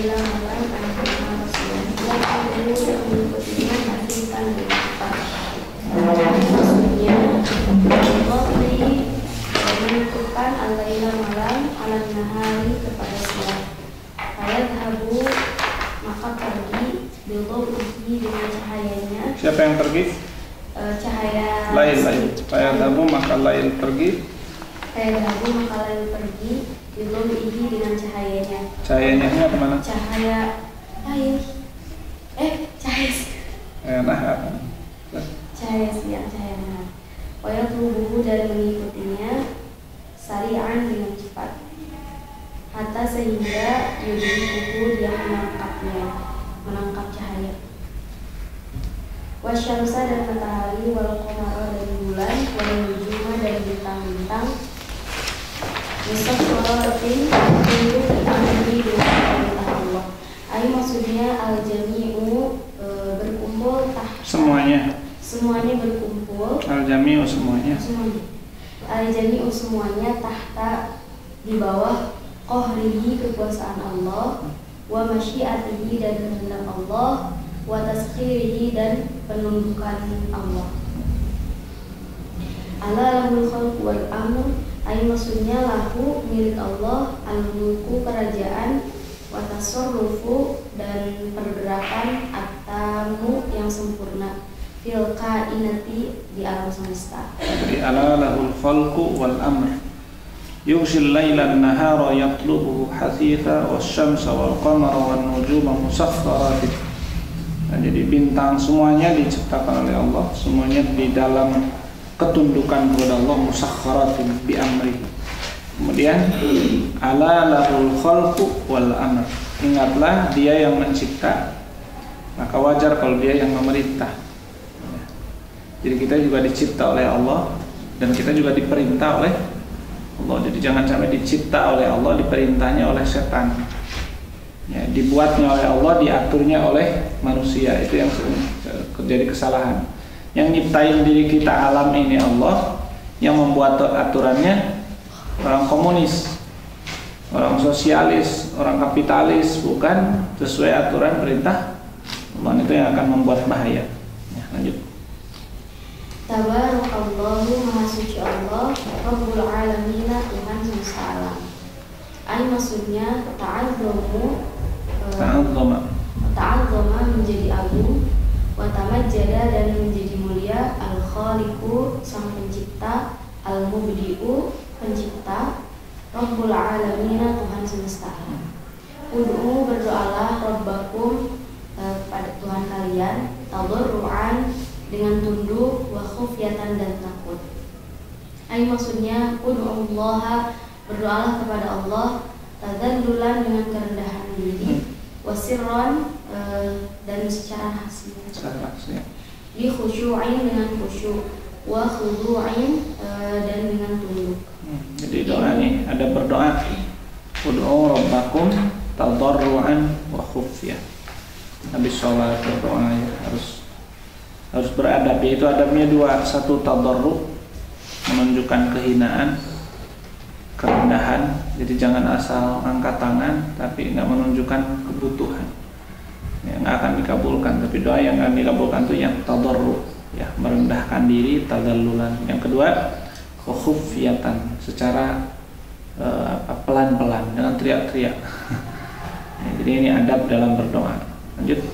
Laila malam anha Rasulullah yang mengikutinya hasilkan dengan cepat. Maksudnya Qadri menentukan al-laila malam alam nahari kepada siang. Fayadhabu maka pergi bidu'ihi dengan cahayanya. Siapa yang pergi? Cahaya Lail. Fayadhabu maka lail pergi. Fayadhabu maka lail pergi bidu'ihi dengan cahayanya. Cahayanya ini apa mana? Cahaya lail. Cahaya siang, cahaya nahar. Wayatlubuhu dan mengikutinya sari'an dengan cepat. Hatta sehingga yudhikuhu dia menangkap cahaya. Wasyamsa dan matahari, wal qamara dan bulan, wal nujuma dan bintang-bintang. Musakhkharatin tunduk diamri dengan perintah Allah. Maksudnya al-jami'u berkumpul semuanya berkumpul. Al-jami'u semuanya. Al-jami'u semuanya tahta di bawah qahrihi kekuasaan Allah, wa masyiatihi dan kehendak Allah, wa taskhirihi dan penundukan Allah. Ala lahul khalqu wal amr, maksudnya lahu milik Allah, al-mulku kerajaan, wa tasarrufu dan pergerakan, at-tamu yang sempurna, fil kainati di alam semesta. Jadi ala lahul khalqu wal amr. Yughshil laila an-nahara yatlubuhu hasitha wasyamsa wal qamara wan nujuma musakhkharatin. Nah, jadi bintang semuanya diciptakan oleh Allah, semuanya di dalam ketundukan kepada Allah, musakhkharatin bi amri. Kemudian ala lahul khalqu wal amr. Ingatlah dia yang mencipta, maka wajar kalau dia yang memerintah. Jadi kita juga dicipta oleh Allah dan kita juga diperintah oleh Allah. Jadi jangan sampai dicipta oleh Allah, diperintahnya oleh setan. Ya, dibuatnya oleh Allah, diaturnya oleh manusia. Itu yang terjadi kesalahan. Yang nyiptain diri kita alam ini Allah, yang membuat aturannya orang komunis, orang sosialis, orang kapitalis, bukan sesuai aturan perintah Allah. Itu yang akan membuat bahaya. Ya, lanjut. Tabarakallahu maha suci Allah, Rabbul alamin, Tuhan semesta alam. Maksudnya ta'azzama menjadi agung, wa tamajjada dan menjadi mulia, al-khaliqu sang pencipta, al-mubdi'u pencipta, Rabbul alamin, Tuhan semesta alam. Ud'u berdoalah Rabbakum pada Tuhan kalian, tadarruan dengan tunduk, wa khufyatan dan takut. Maksudnya ud'ullaha berdoalah kepada Allah, tadzallulan dengan kerendahan diri, wa sirran dan secara rahasia. Li khusyu'in dengan khusyuk, wa khudu'in dan dengan tunduk. Jadi doa ini ada berdoa, ud'u rabbakum tadarruan wa khufyah. Habis sholat berdoa ya, harus beradab, yaitu adabnya dua. Satu, tadarru, menunjukkan kehinaan, kerendahan. Jadi jangan asal angkat tangan tapi nggak menunjukkan kebutuhan, ya, nggak akan dikabulkan. Tapi doa yang akan dikabulkan itu yang tadarru, ya, merendahkan diri, tadallulan. Yang kedua, khufyatan, secara pelan-pelan, dengan teriak-teriak. Ya, jadi ini adab dalam berdoa. Lanjut.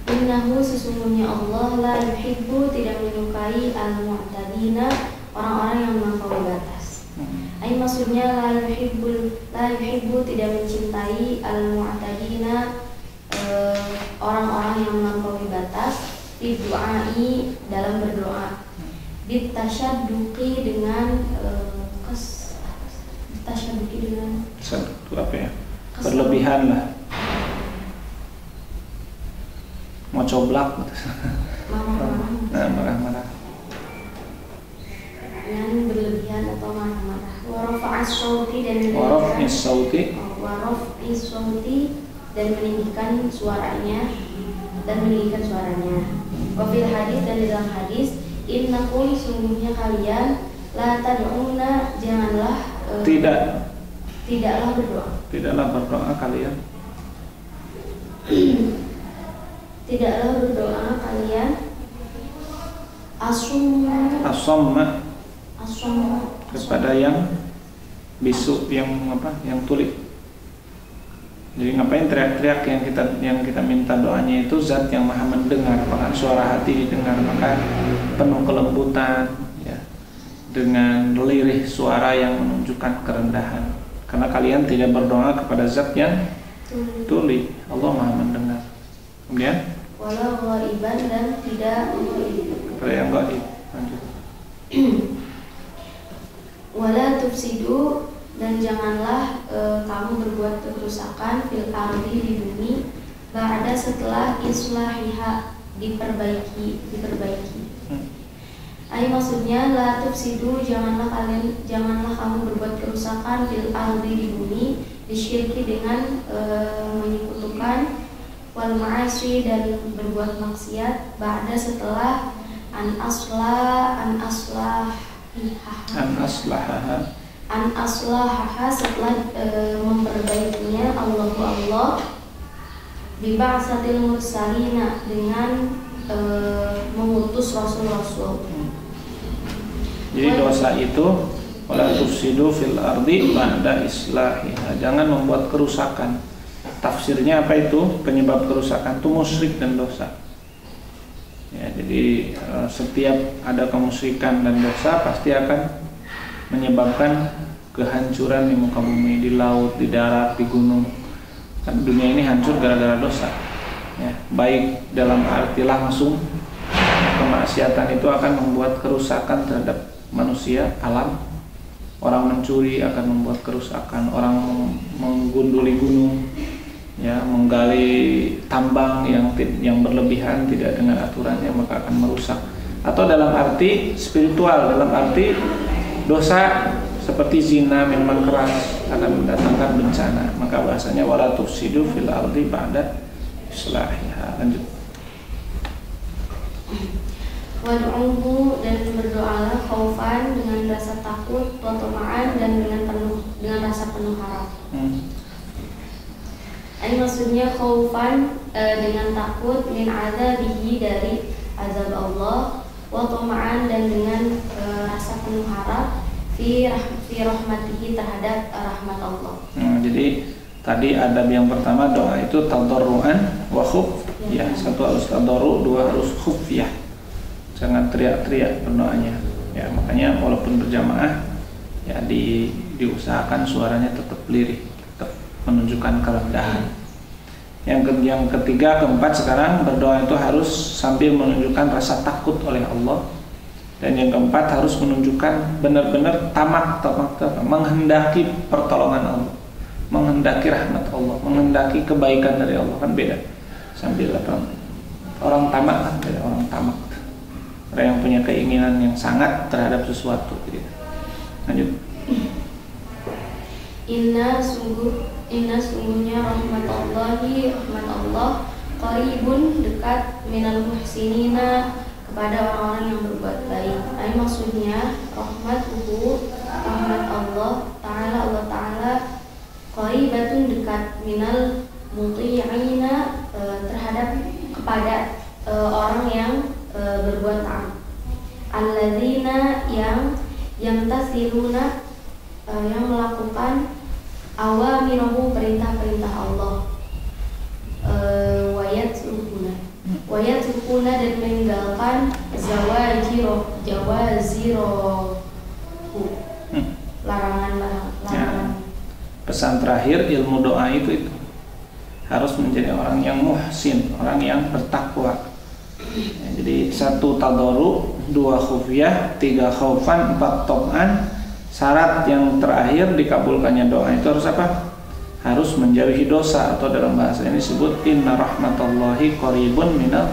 Innahu sesungguhnya Allah la yuhibbu tidak menyukai al-mu'tadina, orang-orang yang melampaui batas. Maksudnya la yuhibbu tidak mencintai al-mu'tadina, orang-orang yang melampaui batas, di du'ai dalam berdoa, ditasyadduqi dengan apa ya? Berlebihan lah. Mau coblak marah-marah yang berlebihan atau marah-marah. Warafa'is sauti dan meninggikan suaranya Wafil hadis dan di dalam hadis, innakum sungguhnya kalian la tad'una janganlah tidaklah berdoa kalian Tidaklah berdoa kalian asamma kepada yang bisu, yang yang tuli. Jadi ngapain teriak-teriak, yang kita minta doanya itu zat yang maha mendengar, bahkan suara hati didengar, maka penuh kelembutan ya, dengan lirih suara yang menunjukkan kerendahan. Karena kalian tidak berdoa kepada zat yang tuli, Allah maha mendengar. Kemudian wala ghaiban, dan tidak kepada yang gaib. Lanjut. Wala tufsidu, dan janganlah kamu berbuat kerusakan fil ardi, di bumi, ba'da, setelah islahiha, diperbaiki. Maksudnya la tufsidu, janganlah kamu berbuat kerusakan fil ardi, di bumi, disyirki, dengan menyekutukan, wal ma'asi, dan berbuat maksiat, ba'da, setelah an aslahaha, setelah memperbaikinya, Allah biba'satil mursalina, dengan mengutus rasul-rasul. Jadi dosa itu wala tufsidu fil ardi ba'da islahiha, jangan membuat kerusakan. Tafsirnya apa itu? Penyebab kerusakan itu musyrik dan dosa. Ya, jadi setiap ada kemusyrikan dan dosa pasti akan menyebabkan kehancuran di muka bumi, di laut, di darat, di gunung. Kan dunia ini hancur gara-gara dosa. Ya, baik dalam arti langsung, kemaksiatan itu akan membuat kerusakan terhadap manusia, alam. Orang mencuri akan membuat kerusakan, orang menggunduli gunung, ya, menggali tambang yang berlebihan tidak dengan aturannya, maka akan merusak. Atau dalam arti spiritual, dalam arti dosa seperti zina, minuman keras akan mendatangkan bencana. Maka bahasanya wala tufsidu fil ardi ba'da islahiha. Lanjut. Wad'uhu, dan berdoalah khaufan, dengan rasa takut, wa tama'an, dan dengan rasa penuh harap. Maksudnya khaufan, dengan takut, min azabihi, dari azab Allah, wa tama'an, dan dengan rasa penuh harap, fi rahmatihi, terhadap rahmat Allah. Jadi tadi adab yang pertama doa itu tadarruan wa khufyah. Satu harus tadarru, dua harus khufyah. Jangan teriak-teriak berdoanya. Ya, makanya walaupun berjamaah ya diusahakan suaranya tetap lirih, tetap menunjukkan kerendahan. Yang ketiga, keempat, sekarang berdoa itu harus sambil menunjukkan rasa takut oleh Allah. Dan yang keempat, harus menunjukkan benar-benar tamak, menghendaki pertolongan Allah, menghendaki rahmat Allah, menghendaki kebaikan dari Allah. Kan beda. Sambil orang tamak kan beda, orang tamak. Orang yang punya keinginan yang sangat terhadap sesuatu gitu. Lanjut. Inna sungguhnya rahmat Allah qaribun, dekat, minal muhsinina, kepada orang-orang yang berbuat baik. Maksudnya rahmat Allah Ta'ala qaribatun, dekat, minal muti'ina, terhadap, kepada orang yang berbuat taat. Alladzina, yang tasiluna, yang melakukan awamirahu, perintah-perintah Allah, wayatrukuna, dan meninggalkan jawazirahu, larangan. Pesan terakhir ilmu doa itu harus menjadi orang yang muhsin, orang yang bertakwa. Ya, jadi 1 tadarru, 2 khufyah, 3 khaufan, 4 tom'an. Syarat yang terakhir dikabulkannya doa itu harus apa? Harus menjauhi dosa, atau dalam bahasa ini disebut inna rahmatallahi qaribun minal.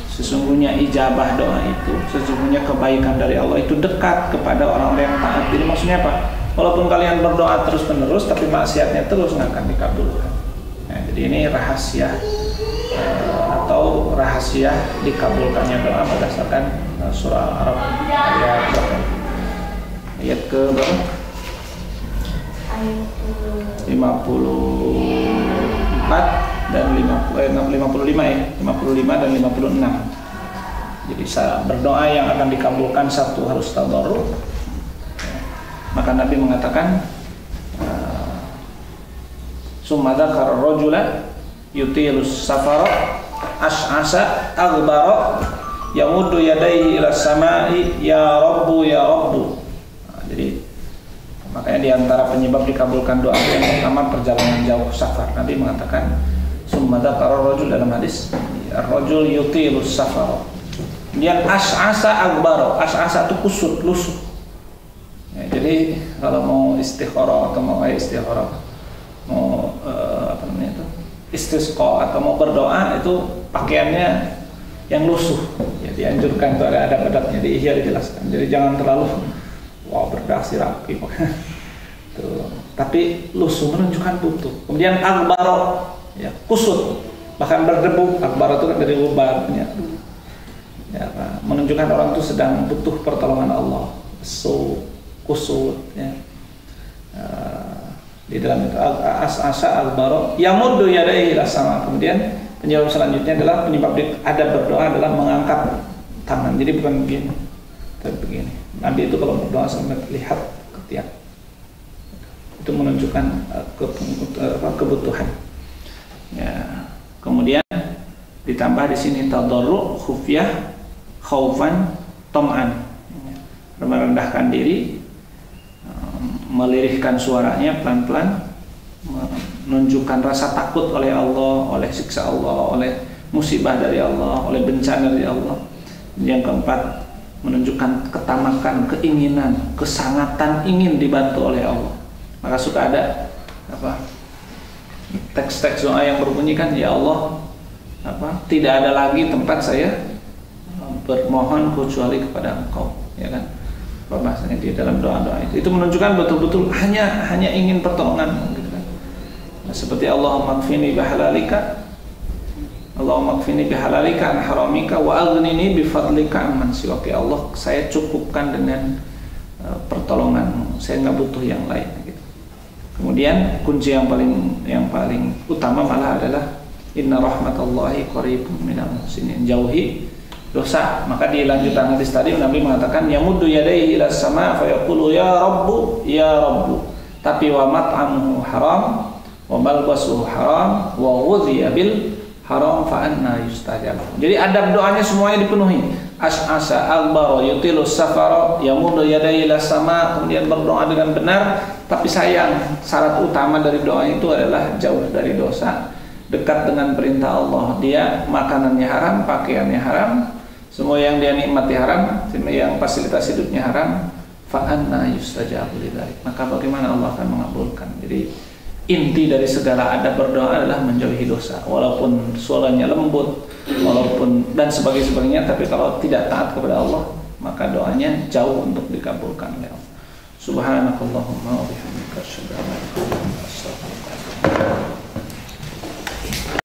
Sesungguhnya ijabah doa itu, sesungguhnya kebaikan dari Allah itu dekat kepada orang-orang yang taat. Jadi maksudnya apa? Walaupun kalian berdoa terus menerus, tapi maksiatnya terus nggak akan dikabulkan. Nah, jadi ini rahasia atau rahasia dikabulkannya doa berdasarkan surah Al-Araf ayat ke berapa? Ayat 54. dan 55 ya, 55 dan 56. Jadi berdoa yang akan dikabulkan satu harus tadarruk. Maka Nabi mengatakan summa dzakara rajula yutilus safara as'asa aghbara yamuddu yadayhi ila samai ya rabbu ya rabbu. Jadi makanya di antara penyebab dikabulkan doa yang pertama perjalanan jauh safar. Nabi mengatakan summa dzakara rajul dalam hadis ar-rajul yutilus safara. Kemudian as'asa aghbara. As'asa itu kusut, lusuh. Ya, jadi kalau mau istikharah atau mau istisqa atau mau berdoa itu pakaiannya yang lusuh. Ya, dianjurkan itu ada adab-adabnya di Ihya dijelaskan. Jadi jangan terlalu berdasi rapi. Tuh. Tapi lusuh menunjukkan butuh. Kemudian aghbara, ya, kusut, bahkan berdebu. Aghbara itu kan dari ubarnya. Ya, menunjukkan orang itu sedang butuh pertolongan Allah. Kusut, ya. Di dalam itu as'asa aghbara yamuddu yadayhi ila sama. Kemudian penyebab selanjutnya adalah penyebab ada berdoa adalah mengangkat tangan. Jadi bukan begini, tapi begini. Nabi itu kalau berdoa sampai lihat ke tiang. Itu menunjukkan kebutuhan. Ya. Kemudian ditambah di sini tadarru, khufyah, khaufan, tam'an. Merendahkan diri, melirihkan suaranya pelan-pelan, menunjukkan rasa takut oleh Allah, oleh siksa Allah, oleh musibah dari Allah, oleh bencana dari Allah. Yang keempat, menunjukkan ketamakan, keinginan, kesangatan ingin dibantu oleh Allah. Maka suka ada teks-teks doa yang berbunyi kan, ya Allah, tidak ada lagi tempat saya bermohon kecuali kepada Engkau, ya kan? Bahasanya di dalam doa-doa itu menunjukkan betul-betul hanya ingin pertolongan, gitu kan? Nah, seperti Allahumma kfini bihalalika, Allahumma kfini bihalalika an haramika wa aghnini bifadlika amman siwaka. Ya Allah, saya cukupkan dengan pertolonganmu, saya nggak butuh yang lain, gitu. Kemudian kunci yang paling utama malah adalah inna rahmatallahi qaribun minal muhsinin, jauhi dosa. Maka di lanjutan hadis tadi Nabi mengatakan yamuddu yadayhi ila sama fa yaqulu ya rabbu ya rabbu, tapi wa mat'amuhu haram wa malbasuhu haram wa ghudhiya bil haram fa anna yustajab. Jadi adab doanya semuanya dipenuhi. As'asa aghbara yutilus safara yamuddu yadayhi ila sama, kemudian berdoa dengan benar, tapi sayang syarat utama dari doa itu adalah jauh dari dosa, dekat dengan perintah Allah. Dia makanannya haram, pakaiannya haram, semua yang dia nikmati haram, semua yang fasilitas hidupnya haram, fa anna yustajabu lidzalik. Maka bagaimana Allah akan mengabulkan? Jadi inti dari segala adab berdoa adalah menjauhi dosa, walaupun suaranya lembut, walaupun dan sebagainya, tapi kalau tidak taat kepada Allah, maka doanya jauh untuk dikabulkan oleh Allah. Subhanakallahumma wa bihamdika asyhadu an la ilaha illa anta astaghfiruka wa atubu ilaik.